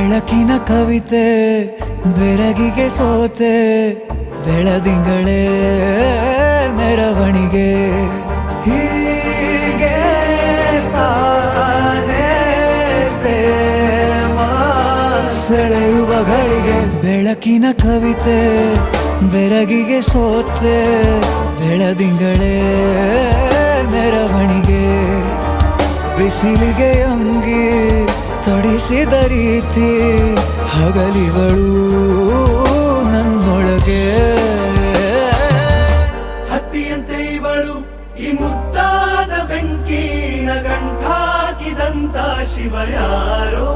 ಬೆಳಕಿನ ಕವಿತೆ ಬೆರಗಿಗೆ ಸೋತೆ ಬೆಳದಿಂಗಳೇ ಮೆರವಣಿಗೆ ಹೀಗೆ ತಾನೇ ಪ್ರೇಮ ಸೆಳೆಯುವ ಗಳಿಗೆ ಬೆಳಕಿನ ಕವಿತೆ ಬೆರಗಿಗೆ ಸೋತೆ ಬೆಳದಿಂಗಳೇ ಮೆರವಣಿಗೆ ಬಿಸಿಲಿಗೆ ಅಂಗಿ ತೊಡಿಸಿದ ರೀತಿ ಹಗಲಿಗಳು ನನ್ನೊಳಗೆ ಹತ್ತಿಯಂತೆ ಇವಳು ಈ ಮುದ್ದಾದ ಬೆಂಕಿನ ಗಂಟಾಕಿದಂತ ಶಿವ ಯಾರೋ